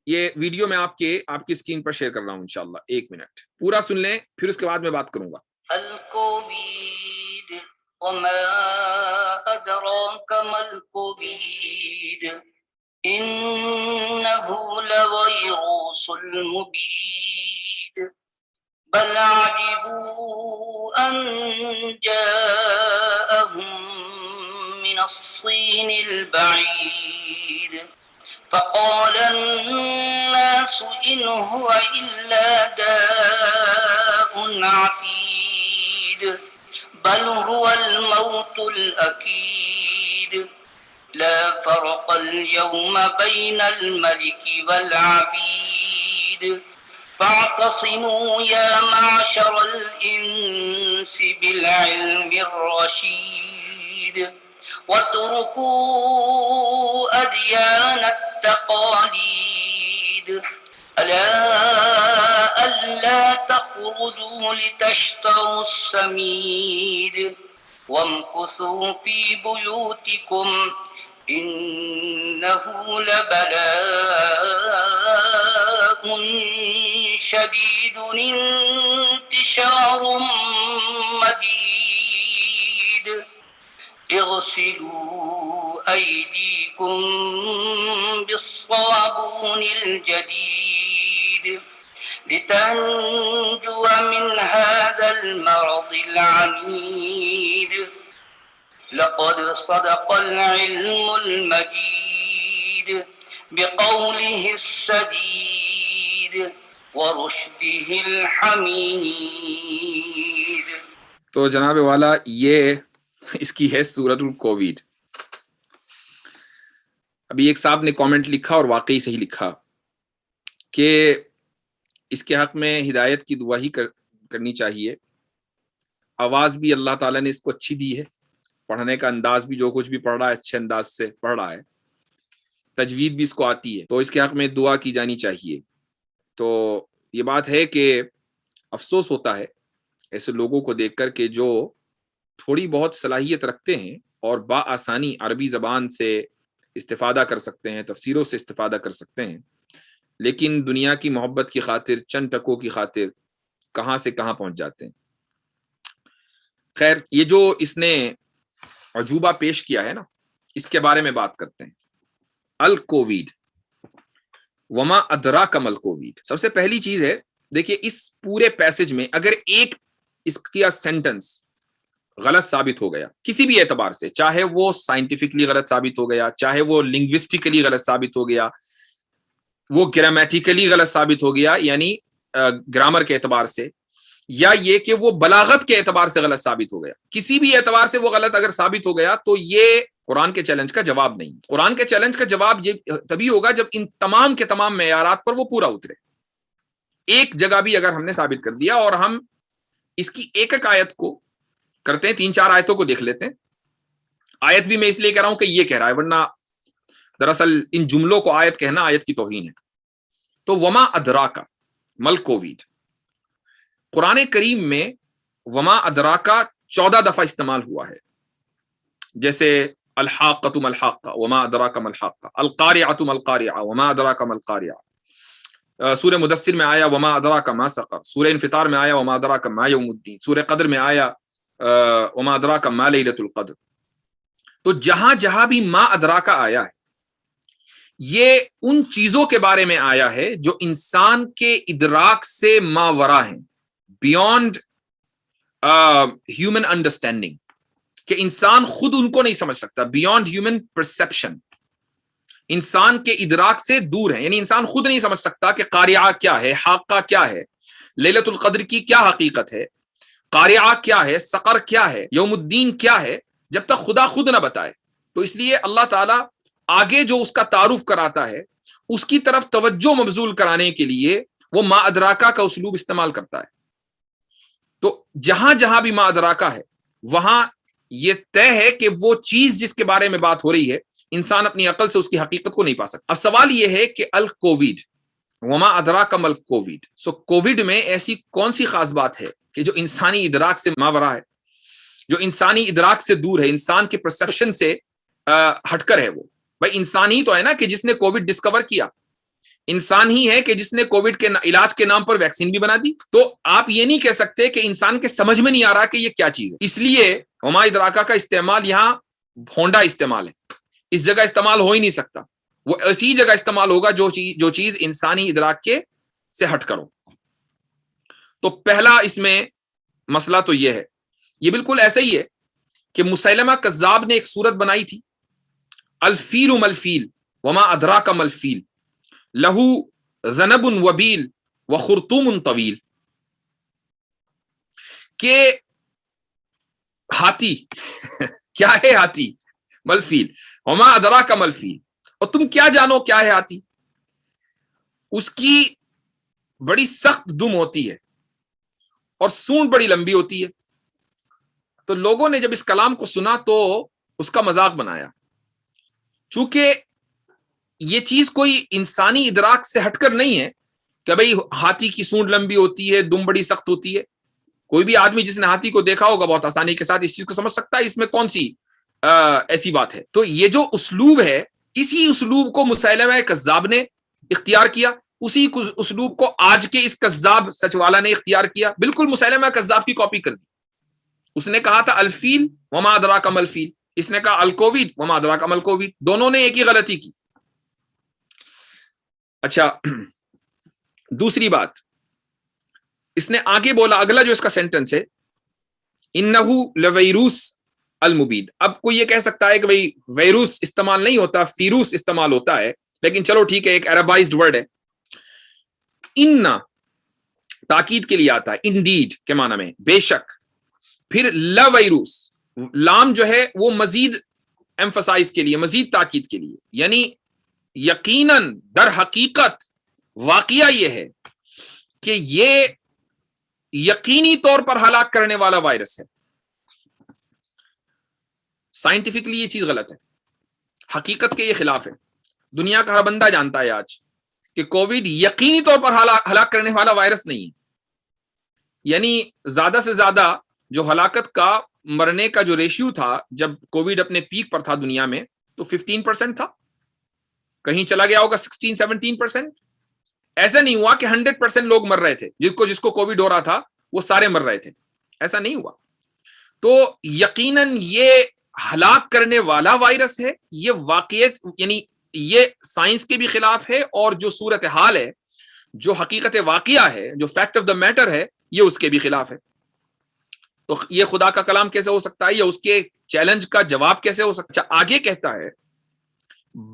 یہ ویڈیو میں آپ کی اسکرین پر شیئر کر رہا ہوں انشاءاللہ. 1 منٹ پورا سن لیں، پھر اس کے بعد میں بات کروں گا. الکووید وما ادراک ما الکووید انه لویروس مبین بل عجبوا ان جاءهم من الصين البعيد فقال الناس إن هو إلا داء عتيد بل هو الموت الأكيد لا فرق اليوم بين الملك والعبيد فاعتصموا يا معشر الإنس بالعلم الرشيد واتركوا أديان التقاليد ألا تخرجوا لتشتروا السميد وامكثوا في بيوتكم إنه لبلاء شديد انتشار مديد اغسلوا أيديكم بالصابون الجديد لتنجو من هذا المرض العنيد لقد صدق العلم المجيد بقوله السديد ورشده الحميد. تو جناب والا یہ اس کی ہے سورۃ الکووید. ابھی ایک صاحب نے کامنٹ لکھا اور واقعی صحیح لکھا کہ اس کے حق میں ہدایت کی دعا ہی کرنی چاہیے. آواز بھی اللہ تعالیٰ نے اس کو اچھی دی ہے، پڑھنے کا انداز بھی جو کچھ بھی پڑھ رہا ہے اچھے انداز سے پڑھ رہا ہے، تجوید بھی اس کو آتی ہے، تو اس کے حق میں دعا کی جانی چاہیے. تو یہ بات ہے کہ افسوس ہوتا ہے ایسے لوگوں کو دیکھ کر کہ جو تھوڑی بہت صلاحیت رکھتے ہیں اور بآسانی عربی زبان سے استفادہ کر سکتے ہیں، تفسیروں سے استفادہ کر سکتے ہیں، لیکن دنیا کی محبت کی خاطر، چند ٹکوں کی خاطر کہاں سے کہاں پہنچ جاتے ہیں. خیر، یہ جو اس نے عجوبہ پیش کیا ہے نا، اس کے بارے میں بات کرتے ہیں. الکووید وما ادراک ما الکووید. سب سے پہلی چیز ہے، دیکھیے اس پورے پیسج میں اگر ایک اس کا سینٹنس غلط ثابت ہو گیا کسی بھی اعتبار سے، چاہے وہ سائنٹیفکلی غلط ثابت ہو گیا، چاہے وہ لنگوسٹکلی غلط ثابت ہو گیا، وہ گرامیٹیکلی غلط ثابت ہو گیا یعنی گرامر کے اعتبار سے، یا یہ کہ وہ بلاغت کے اعتبار سے غلط ثابت ہو گیا، کسی بھی اعتبار سے وہ غلط اگر ثابت ہو گیا تو یہ قرآن کے چیلنج کا جواب نہیں. قرآن کے چیلنج کا جواب یہ تبھی ہوگا جب ان تمام کے تمام معیارات پر وہ پورا اترے. ایک جگہ بھی اگر ہم نے ثابت کر دیا، اور ہم اس کی ایک ایک آیت کو کرتے ہیں، 3-4 آیتوں کو دیکھ لیتے ہیں. آیت بھی میں اس لیے کہہ رہا ہوں کہ یہ کہہ رہا ہے، ورنہ دراصل ان جملوں کو آیت کہنا آیت کی توہین ہے. تو وما ادراکا مل کووید، قرآن کریم میں وما ادراکا 14 دفعہ استعمال ہوا ہے. جیسے الحاقۃ ما الحاقہ وما ادراک ما الحاقہ، القارعۃ ما القارعہ وما ادراک ما القارعہ. سورہ مدثر میں آیا وما ادراک ما سقر، سورہ انفطار میں آیا وما ادراک ما یوم الدین، سورہ قدر میں آیا وما ادراک ما لیلۃ القدر. تو جہاں جہاں بھی ما ادراکا آیا ہے، یہ ان چیزوں کے بارے میں آیا ہے جو انسان کے ادراک سے ماورا ہیں، بیونڈ ہیومن انڈرسٹینڈنگ، کہ انسان خود ان کو نہیں سمجھ سکتا، بیونڈ ہیومن پرسپشن، انسان کے ادراک سے دور ہے. یعنی انسان خود نہیں سمجھ سکتا کہ قاریعہ کیا ہے، حاقہ کیا ہے، لیلۃ القدر کی کیا حقیقت ہے، قاریعہ کیا ہے، سقر کیا ہے، یوم الدین کیا ہے، جب تک خدا خود نہ بتائے. تو اس لیے اللہ تعالیٰ آگے جو اس کا تعارف کراتا ہے اس کی طرف توجہ مبذول کرانے کے لیے وہ ما ادراکا کا اسلوب استعمال کرتا ہے. تو جہاں جہاں بھی ما ادراکا ہے وہاں یہ طے ہے کہ وہ چیز جس کے بارے میں بات ہو رہی ہے انسان اپنی عقل سے اس کی حقیقت کو نہیں پا سکتا. اب سوال یہ ہے کہ الکووید وما ادراک ما الکووید، سو کووڈ میں ایسی کون سی خاص بات ہے کہ جو انسانی ادراک سے ماورا ہے، جو انسانی ادراک سے دور ہے، انسان کے پرسپشن سے ہٹ کر ہے. وہ بھائی انسان ہی تو ہے نا کہ جس نے کووڈ ڈسکور کیا، انسان ہی ہے کہ جس نے کووڈ کے علاج کے نام پر ویکسین بھی بنا دی. تو آپ یہ نہیں کہہ سکتے کہ انسان کے سمجھ میں نہیں آ رہا کہ یہ کیا چیز ہے. اس لیے وما ادراکا کا استعمال یہاں بھونڈا استعمال ہے. اس جگہ استعمال ہو ہی نہیں سکتا. وہ ایسی جگہ استعمال ہوگا جو چیز انسانی ادراک کے سے ہٹ کرو. تو پہلا اس میں مسئلہ تو یہ ہے. یہ بالکل ایسا ہی ہے کہ مسیلمہ کذاب نے ایک صورت بنائی تھی، الفیل ملفیل وما ادراک ملفیل لہو ذنب وبیل وخرطوم طویل، کہ ہاتھی کیا ہے، ہاتھی ملفیل وما ادراک ملفیل، اور تم کیا جانو کیا ہے ہاتھی. اس کی بڑی سخت دم ہوتی ہے اور سونڈ بڑی لمبی ہوتی ہے. تو لوگوں نے جب اس کلام کو سنا تو اس کا مذاق بنایا، چونکہ یہ چیز کوئی انسانی ادراک سے ہٹ کر نہیں ہے کہ بھئی ہاتھی کی سونڈ لمبی ہوتی ہے، دم بڑی سخت ہوتی ہے. کوئی بھی آدمی جس نے ہاتھی کو دیکھا ہوگا بہت آسانی کے ساتھ اس چیز کو سمجھ سکتا ہے اس میں کون سی ایسی بات ہے. تو یہ جو اسلوب ہے، اسی اسلوب کو مسیلمہ کذاب نے اختیار کیا، اسی اسلوب کو آج کے اس کذاب سچ والا نے اختیار کیا، بالکل مسیلمہ کذاب کی کاپی کر دی. اس نے کہا تھا الفیل وما ادراک ملفیل، اس نے کہا الکووڈ وما ادراک ملکووڈ، دونوں نے ایک ہی غلطی کی. اچھا، دوسری بات اس نے آگے بولا، اگلا جو اس کا سینٹنس ہے، انہو لویروس المبید. اب کوئی یہ کہہ سکتا ہے کہ بھئی ویروس استعمال نہیں ہوتا، فیروس استعمال ہوتا ہے، لیکن چلو ٹھیک ہے، ایک عربائزڈ ورڈ ہے. ان تاکید کے لیے آتا ہے، انڈیڈ کے معنی میں بے شک. پھر لویروس، لام جو ہے وہ مزید ایمفسائز کے لیے، مزید تاکید کے لیے، یعنی یقیناً در حقیقت واقعہ یہ ہے کہ یہ یقینی طور پر ہلاک کرنے والا وائرس ہے. سائنٹیفکلی یہ چیز غلط ہے، حقیقت کے یہ خلاف ہے. دنیا کا ہر بندہ جانتا ہے آج کہ کووڈ یقینی طور پر ہلاک کرنے والا وائرس نہیں ہے. یعنی زیادہ سے زیادہ جو ہلاکت کا، مرنے کا جو ریشیو تھا جب کووڈ اپنے پیک پر تھا دنیا میں، تو 15% تھا، کہیں چلا گیا ہوگا 16-17%. ایسا نہیں ہوا کہ 100% لوگ مر رہے تھے، جس کو کووڈ ہو رہا تھا وہ سارے مر رہے تھے، ایسا نہیں ہوا. تو یقیناً یہ ہلاک کرنے والا وائرس ہے. یہ واقعیت، یعنی یہ سائنس کے بھی خلاف ہے، اور جو صورتحال ہے، جو حقیقت واقعہ ہے، جو فیکٹ آف دا میٹر ہے، یہ اس کے بھی خلاف ہے. تو یہ خدا کا کلام کیسے ہو سکتا ہے، یا اس کے چیلنج کا جواب کیسے ہو سکتا ہے؟ آگے کہتا ہے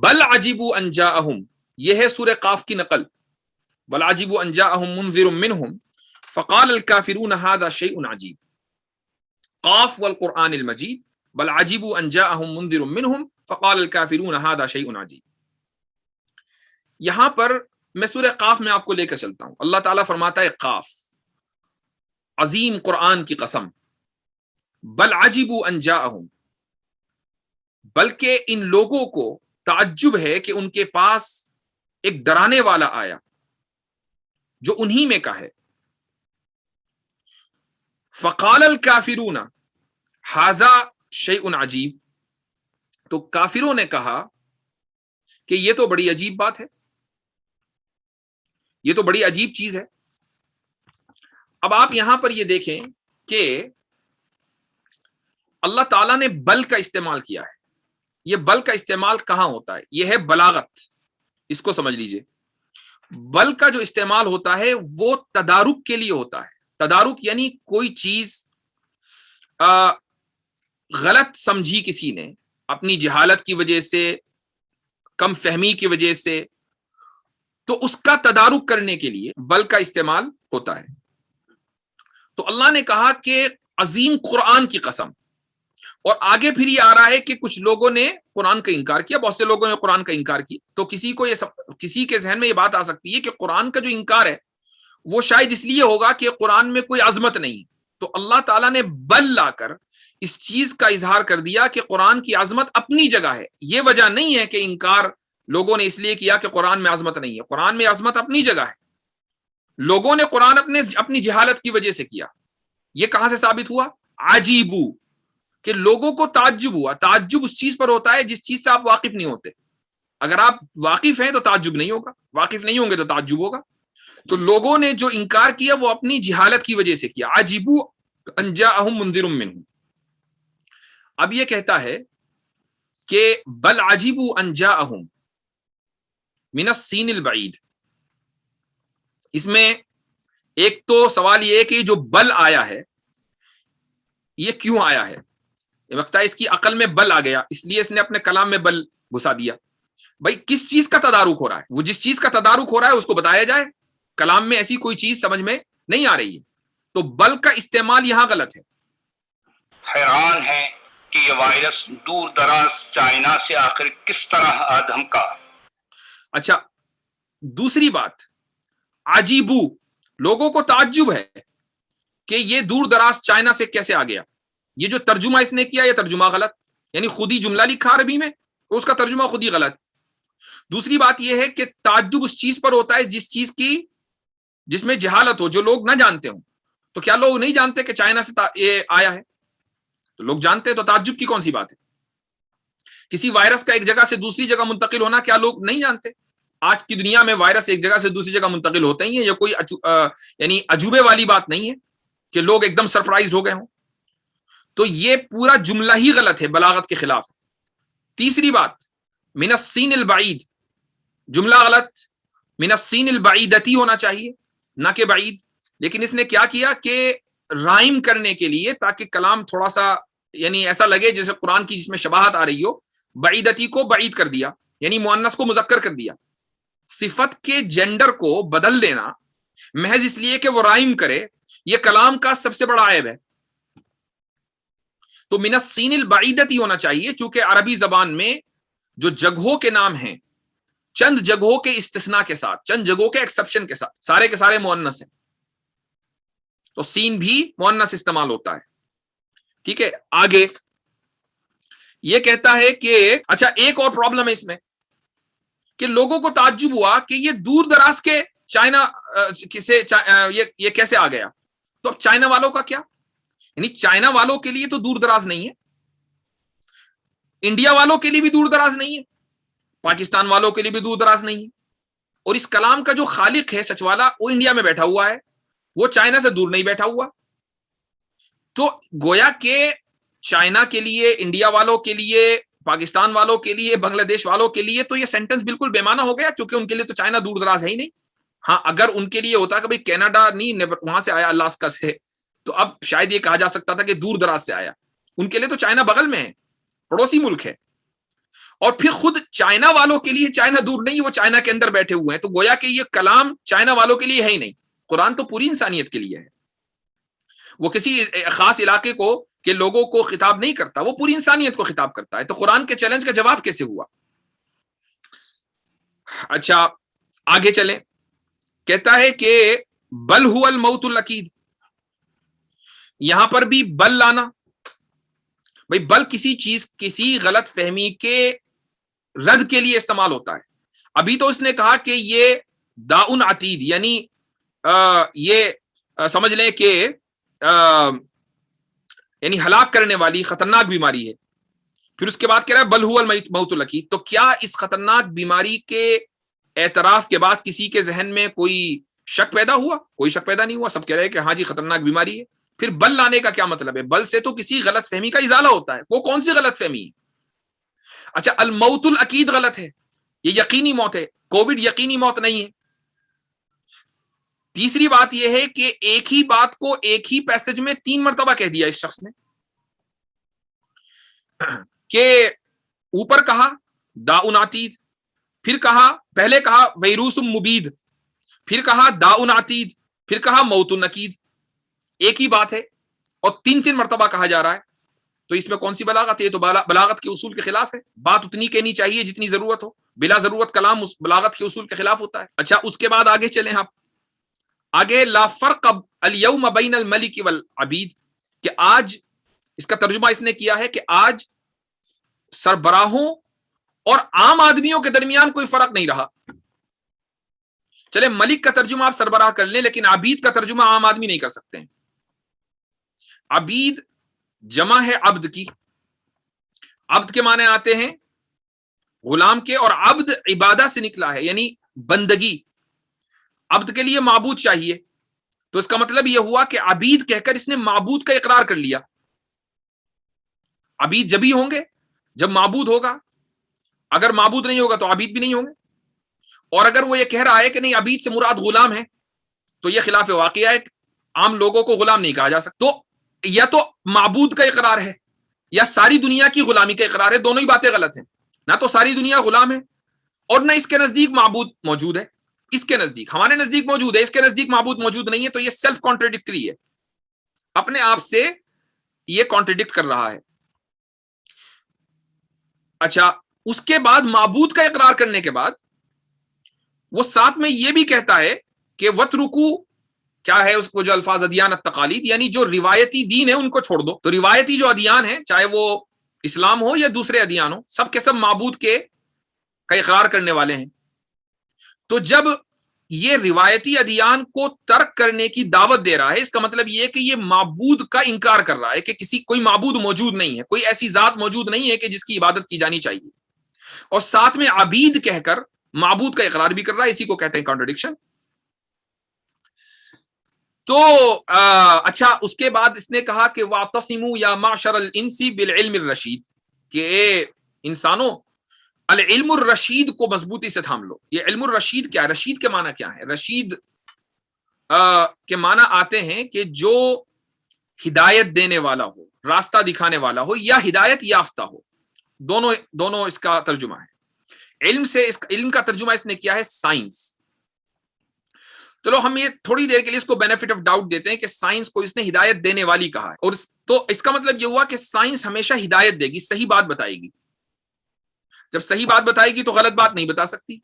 بل عجیبوا ان جاءہم، یہ ہے سورہ قاف کی نقل، بل عجیبوا ان جاءہم منذر منہم فقال الکافرون ھذا شیء عجیب. قاف والقرآن المجید، بل عجیبوا ان جاءہم منذر منہم فقال الکافرون ھذا شیء عجیب. یہاں پر میں سورہ قاف میں آپ کو لے کر چلتا ہوں. اللہ تعالیٰ فرماتا ہے قاف، عظیم قرآن کی قسم، بل عجیبوا ان جاءہم، بلکہ ان لوگوں کو تعجب ہے کہ ان کے پاس ایک ڈرانے والا آیا جو انہی میں کا ہے. فقال الکافرون ھذا شیء عجیب، تو کافروں نے کہا کہ یہ تو بڑی عجیب بات ہے، یہ تو بڑی عجیب چیز ہے. اب آپ یہاں پر یہ دیکھیں کہ اللہ تعالیٰ نے بل کا استعمال کیا ہے. یہ بل کا استعمال کہاں ہوتا ہے؟ یہ ہے بلاغت، اس کو سمجھ لیجئے. بل کا جو استعمال ہوتا ہے وہ تدارک کے لیے ہوتا ہے. تدارک یعنی کوئی چیز غلط سمجھی کسی نے اپنی جہالت کی وجہ سے، کم فہمی کی وجہ سے، تو اس کا تدارک کرنے کے لیے بل کا استعمال ہوتا ہے. تو اللہ نے کہا کہ عظیم قرآن کی قسم، اور آگے پھر یہ آ رہا ہے کہ کچھ لوگوں نے قرآن کا انکار کیا، بہت سے لوگوں نے قرآن کا انکار کیا. تو کسی کے ذہن میں یہ بات آ سکتی ہے کہ قرآن کا جو انکار ہے وہ شاید اس لیے ہوگا کہ قرآن میں کوئی عظمت نہیں. تو اللہ تعالیٰ نے بل لا کر اس چیز کا اظہار کر دیا کہ قرآن کی عظمت اپنی جگہ ہے. یہ وجہ نہیں ہے کہ انکار لوگوں نے اس لیے کیا کہ قرآن میں عظمت نہیں ہے. قرآن میں عظمت اپنی جگہ ہے. لوگوں نے قرآن اپنی جہالت کی وجہ سے کیا. یہ کہاں سے ثابت ہوا؟ عجیبو، کہ لوگوں کو تعجب ہوا. تعجب اس چیز پر ہوتا ہے جس چیز سے آپ واقف نہیں ہوتے. اگر آپ واقف ہیں تو تعجب نہیں ہوگا، واقف نہیں ہوں گے تو تعجب ہوگا. تو لوگوں نے جو انکار کیا وہ اپنی جہالت کی وجہ سے کیا. عجیبو ان جاءہم منذر منہم. اب یہ کہتا ہے کہ بل عجیبو ان جاءہم من السین البعید. اس میں ایک تو سوال یہ ہے کہ جو بل آیا ہے یہ کیوں آیا ہے؟ یہ وقت ہے اس کی عقل میں بل آ گیا، اس لیے اس نے اپنے کلام میں بل گھسا دیا. بھائی کس چیز کا تدارک ہو رہا ہے؟ وہ جس چیز کا تدارک ہو رہا ہے اس کو بتایا جائے. کلام میں ایسی کوئی چیز سمجھ میں نہیں آ رہی ہے تو بل کا استعمال یہاں غلط ہے. حیران ہے کہ یہ وائرس دور دراز چائنا سے آخر کس طرح آدم کا. اچھا دوسری بات، عجیبو، لوگوں کو تعجب ہے کہ یہ دور دراز چائنا سے کیسے آ گیا. یہ جو ترجمہ اس نے کیا یہ ترجمہ غلط، یعنی خود ہی جملہ لکھا عربی میں تو اس کا ترجمہ خود ہی غلط. دوسری بات یہ ہے کہ تعجب اس چیز پر ہوتا ہے جس میں جہالت ہو، جو لوگ نہ جانتے ہوں. تو کیا لوگ نہیں جانتے کہ چائنا سے یہ آیا ہے؟ تو لوگ جانتے ہیں تو تعجب کی کون سی بات ہے؟ کسی وائرس کا ایک جگہ سے دوسری جگہ منتقل ہونا کیا لوگ نہیں جانتے؟ آج کی دنیا میں وائرس ایک جگہ سے دوسری جگہ منتقل ہوتے ہی ہیں، یہ کوئی یعنی عجوبے والی بات نہیں ہے کہ لوگ ایک دم سرپرائزڈ ہو گئے ہوں. تو یہ پورا جملہ ہی غلط ہے، بلاغت کے خلاف. تیسری بات، من السین البعید، جملہ غلط، من السین البعیدتی ہونا چاہیے نہ کہ بعید. لیکن اس نے کیا کیا کہ رائم کرنے کے لیے تاکہ کلام تھوڑا سا یعنی ایسا لگے جیسے قرآن کی جس میں شباہت آ رہی ہو، بعیدتی کو بعید کر دیا، یعنی مؤنث کو مذکر کر دیا. صفت کے جینڈر کو بدل دینا محض اس لیے کہ وہ رائم کرے، یہ کلام کا سب سے بڑا عیب ہے. تو من السین البعیدتی ہونا چاہیے، چونکہ عربی زبان میں جو جگہوں کے نام ہیں چند جگہوں کے استثناء کے ساتھ، چند جگہوں کے ایکسپشن کے ساتھ، سارے کے سارے مؤنث ہیں، تو سین بھی مؤنث استعمال ہوتا ہے. ٹھیک ہے. آگے یہ کہتا ہے کہ اچھا ایک اور پرابلم ہے اس میں کہ لوگوں کو تعجب ہوا کہ یہ دور دراز کے چائنا سے یہ کیسے آ گیا. تو اب چائنا والوں کا کیا؟ یعنی چائنا والوں کے لیے تو دور دراز نہیں ہے، انڈیا والوں کے لیے بھی دور دراز نہیں ہے، پاکستان والوں کے لیے بھی دور دراز نہیں ہے. اور اس کلام کا جو خالق ہے سچ والا وہ انڈیا میں بیٹھا ہوا ہے، وہ چائنا سے دور نہیں بیٹھا ہوا. تو گویا کہ چائنا کے لیے، انڈیا والوں کے لیے، پاکستان والوں کے لیے، بنگلہ دیش والوں کے لیے تو یہ سینٹنس بالکل بے معنی ہو گیا، کیونکہ ان کے لیے تو چائنا دور دراز ہے ہی نہیں. ہاں اگر ان کے لیے ہوتا کہ بھئی کینیڈا نہیں وہاں سے آیا الاسکا سے، تو اب شاید یہ کہا جا سکتا تھا کہ دور دراز سے آیا. ان کے لیے تو چائنا بغل میں ہے، پڑوسی ملک ہے. اور پھر خود چائنا والوں کے لیے چائنا دور نہیں، وہ چائنا کے اندر بیٹھے ہوئے ہیں. تو گویا کہ یہ کلام چائنا والوں کے لیے ہے ہی نہیں. قرآن تو پوری انسانیت کے لیے ہے، وہ کسی خاص علاقے کو کہ لوگوں کو خطاب نہیں کرتا، وہ پوری انسانیت کو خطاب کرتا ہے. تو قرآن کے چیلنج کا جواب کیسے ہوا؟ اچھا آگے چلیں. کہتا ہے کہ بل هو الموت الاکید. یہاں پر بھی بل لانا، بھائی بل کسی چیز، کسی غلط فہمی کے رد کے لیے استعمال ہوتا ہے. ابھی تو اس نے کہا کہ یہ داؤن عتید، یعنی یہ سمجھ لیں کہ یعنی ہلاک کرنے والی خطرناک بیماری ہے. پھر اس کے بعد کہہ رہا ہے بل هو الموت الاکید. تو کیا اس خطرناک بیماری کے اعتراف کے بعد کسی کے ذہن میں کوئی شک پیدا ہوا؟ کوئی شک پیدا نہیں ہوا، سب کہہ رہے ہیں کہ ہاں جی خطرناک بیماری ہے. پھر بل لانے کا کیا مطلب ہے؟ بل سے تو کسی غلط فہمی کا ازالہ ہوتا ہے. وہ کون سی غلط فہمی ہے؟ اچھا الموت الاکید غلط ہے، یہ یقینی موت ہے، کووڈ یقینی موت نہیں ہے. تیسری بات یہ ہے کہ ایک ہی بات کو ایک ہی پیسج میں 3 مرتبہ کہہ دیا اس شخص نے، کہ اوپر کہا داؤن عتید، پھر کہا پہلے کہا ویروس مبید، پھر کہا داؤن عتید، پھر کہا موت نکید. ایک ہی بات ہے اور 3 مرتبہ کہا جا رہا ہے. تو اس میں کون سی بلاغت ہے؟ یہ تو بلاغت کے اصول کے خلاف ہے. بات اتنی کہنی چاہیے جتنی ضرورت ہو، بلا ضرورت کلام اس بلاغت کے اصول کے خلاف ہوتا ہے. اچھا اس کے بعد آگے چلیں آپ. آگے لا فرق الیوم بین الملک والعبید، کہ آج اس کا ترجمہ اس نے کیا ہے کہ آج سربراہوں اور عام آدمیوں کے درمیان کوئی فرق نہیں رہا. چلے ملک کا ترجمہ آپ سربراہ کر لیں، لیکن عبید کا ترجمہ عام آدمی نہیں کر سکتے ہیں. عبید جمع ہے عبد کی. عبد کے معنی آتے ہیں غلام کے، اور عبد عبادہ سے نکلا ہے یعنی بندگی. عبد کے لیے معبود چاہیے، تو اس کا مطلب یہ ہوا کہ عبید کہہ کر اس نے معبود کا اقرار کر لیا. عبید جب ہی ہوں گے جب معبود ہوگا، اگر معبود نہیں ہوگا تو عبید بھی نہیں ہوں گے. اور اگر وہ یہ کہہ رہا ہے کہ نہیں عبید سے مراد غلام ہے، تو یہ خلاف واقعہ ہے. عام لوگوں کو غلام نہیں کہا جا سکتا. تو یا تو معبود کا اقرار ہے یا ساری دنیا کی غلامی کا اقرار ہے. دونوں ہی باتیں غلط ہیں. نہ تو ساری دنیا غلام ہے اور نہ اس کے نزدیک معبود موجود ہے. اس کے نزدیک، ہمارے نزدیک موجود ہے، اس کے نزدیک معبود موجود نہیں ہے. تو یہ سیلف کانٹرڈکٹری ہے، اپنے آپ سے یہ کانٹرڈکٹ کر رہا ہے. اچھا، اس کے بعد معبود کا اقرار کرنے کے بعد وہ ساتھ میں یہ بھی کہتا ہے کہ وَتْرُكُوا، کیا ہے اس کو جو الفاظ ادیان التقالید، یعنی جو روایتی دین ہے ان کو چھوڑ دو. تو روایتی جو ادیان ہیں، چاہے وہ اسلام ہو یا دوسرے ادیان ہو، سب کے سب معبود کے کا اقرار کرنے والے ہیں. تو جب یہ روایتی ادیان کو ترک کرنے کی دعوت دے رہا ہے، اس کا مطلب یہ ہے کہ یہ معبود کا انکار کر رہا ہے کہ کوئی معبود موجود نہیں ہے، کوئی ایسی ذات موجود نہیں ہے کہ جس کی عبادت کی جانی چاہیے. اور ساتھ میں عبید کہہ کر معبود کا اقرار بھی کر رہا ہے. اسی کو کہتے ہیں کانٹرڈکشن. تو اچھا، اس کے بعد اس نے کہا کہ وَاعْتَصِمُوا يَا مَعْشَرَ الْإِنسِ بِالْعِلْمِ الرَّشِيدِ، کہ اے انسانوں العلم الرشید کو مضبوطی سے تھام لو. یہ علم الرشید کیا ہے؟ رشید کے معنی کیا ہے؟ رشید کے معنی آتے ہیں کہ جو ہدایت دینے والا ہو، راستہ دکھانے والا ہو، یا ہدایت یافتہ ہو. دونوں اس کا ترجمہ ہے. علم کا ترجمہ اس نے کیا ہے سائنس. چلو ہم یہ تھوڑی دیر کے لیے اس کو بینیفٹ آف ڈاؤٹ دیتے ہیں کہ سائنس کو اس نے ہدایت دینے والی کہا ہے. اور تو اس کا مطلب یہ ہوا کہ سائنس ہمیشہ ہدایت دے گی، صحیح بات بتائے گی. جب صحیح بات بتائے گی تو غلط بات نہیں بتا سکتی.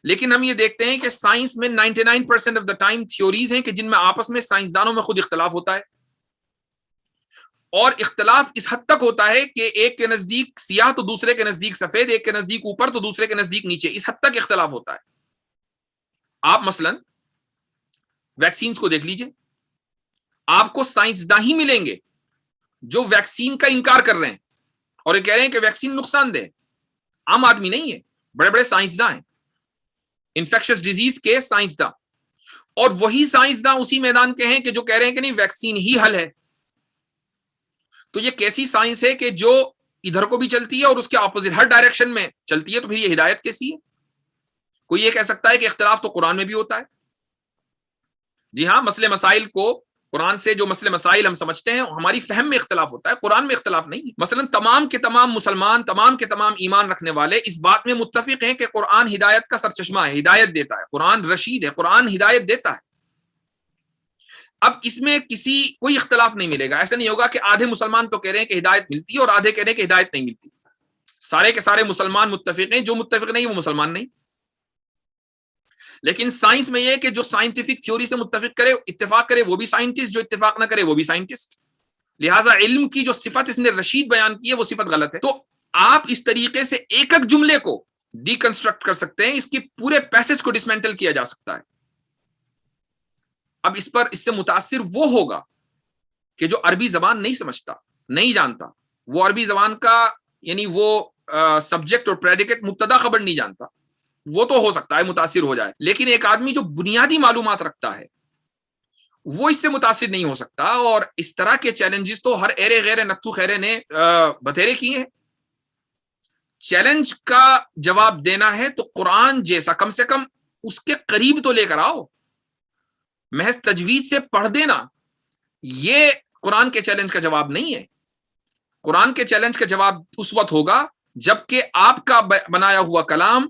لیکن ہم یہ دیکھتے ہیں کہ سائنس میں 99% آف دا ٹائم تھیوریز ہیں کہ جن میں آپس میں سائنسدانوں میں خود اختلاف ہوتا ہے. اور اختلاف اس حد تک ہوتا ہے کہ ایک کے نزدیک سیاہ تو دوسرے کے نزدیک سفید، ایک کے نزدیک اوپر تو دوسرے کے نزدیک نیچے. اس حد تک اختلاف ہوتا ہے. آپ مثلا ویکسینز کو دیکھ لیجئے، آپ کو سائنسداں ہی ملیں گے جو ویکسین کا انکار کر رہے ہیں اور یہ کہہ رہے ہیں کہ ویکسین نقصان دہ. عام آدمی نہیں ہے، بڑے بڑے سائنسداں ہیں، انفیکشس ڈیزیز کے سائنسداں. اور وہی سائنسداں اسی میدان کے ہیں کہ جو کہہ رہے ہیں کہ نہیں ویکسین ہی حل ہے. تو یہ کیسی سائنس ہے کہ جو ادھر کو بھی چلتی ہے اور اس کے اپوزٹ ہر ڈائریکشن میں چلتی ہے؟ تو پھر یہ ہدایت کیسی ہے؟ کوئی یہ کہہ سکتا ہے کہ اختلاف تو قرآن میں بھی ہوتا ہے. جی ہاں، مسئلے مسائل کو قرآن سے جو مسئلے مسائل ہم سمجھتے ہیں ہماری فہم میں اختلاف ہوتا ہے، قرآن میں اختلاف نہیں. مثلا تمام کے تمام مسلمان، تمام کے تمام ایمان رکھنے والے اس بات میں متفق ہیں کہ قرآن ہدایت کا سرچشمہ ہے، ہدایت دیتا ہے. قرآن رشید ہے، قرآن ہدایت دیتا ہے. اب اس میں کوئی اختلاف نہیں ملے گا. ایسا نہیں ہوگا کہ آدھے مسلمان تو کہہ رہے ہیں کہ ہدایت ملتی ہے اور آدھے کہہ رہے ہیں کہ ہدایت نہیں ملتی. سارے کے سارے مسلمان متفق ہیں، جو متفق نہیں وہ مسلمان نہیں. لیکن سائنس میں یہ کہ جو سائنٹیفک تھیوری سے متفق کرے، اتفاق کرے، وہ بھی سائنٹسٹ، جو اتفاق نہ کرے وہ بھی سائنٹسٹ. لہٰذا علم کی جو صفت اس نے رشید بیان کی ہے وہ صفت غلط ہے. تو آپ اس طریقے سے ایک ایک جملے کو ڈی کنسٹرکٹ کر سکتے ہیں، اس کی پورے پیسج کو ڈسمینٹل کیا جا سکتا ہے. اب اس سے متاثر وہ ہوگا کہ جو عربی زبان نہیں سمجھتا، نہیں جانتا، وہ عربی زبان کا یعنی وہ سبجیکٹ اور پریڈیکیٹ مبتدا خبر نہیں جانتا، وہ تو ہو سکتا ہے متاثر ہو جائے. لیکن ایک آدمی جو بنیادی معلومات رکھتا ہے وہ اس سے متاثر نہیں ہو سکتا. اور اس طرح کے چیلنجز تو ہر ایرے غیر نتھو خیرے نے بتھیرے کیے ہیں. چیلنج کا جواب دینا ہے تو قرآن جیسا کم سے کم اس کے قریب تو لے کر آؤ. محض تجوید سے پڑھ دینا یہ قرآن کے چیلنج کا جواب نہیں ہے. قرآن کے چیلنج کا جواب اس وقت ہوگا جبکہ آپ کا بنایا ہوا کلام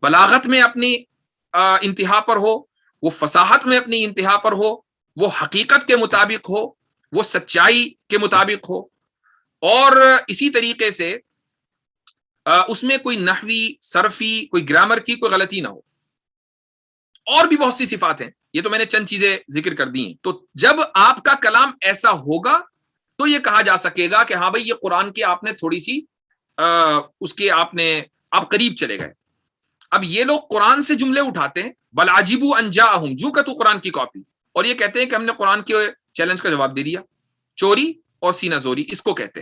بلاغت میں اپنی انتہا پر ہو، وہ فصاحت میں اپنی انتہا پر ہو، وہ حقیقت کے مطابق ہو، وہ سچائی کے مطابق ہو، اور اسی طریقے سے اس میں کوئی نحوی، صرفی، کوئی گرامر کی کوئی غلطی نہ ہو. اور بھی بہت سی صفات ہیں، یہ تو میں نے چند چیزیں ذکر کر دی ہیں. تو جب آپ کا کلام ایسا ہوگا تو یہ کہا جا سکے گا کہ ہاں بھائی یہ قرآن کی آپ نے تھوڑی سی اس کے آپ قریب چلے گئے. اب یہ لوگ قرآن سے جملے اٹھاتے ہیں، بل عجیبوا ان جاءہم، جو کہ تو قرآن کی کاپی، اور یہ کہتے ہیں کہ ہم نے قرآن کے چیلنج کا جواب دے دیا. چوری اور سینہ زوری اس کو کہتے ہیں.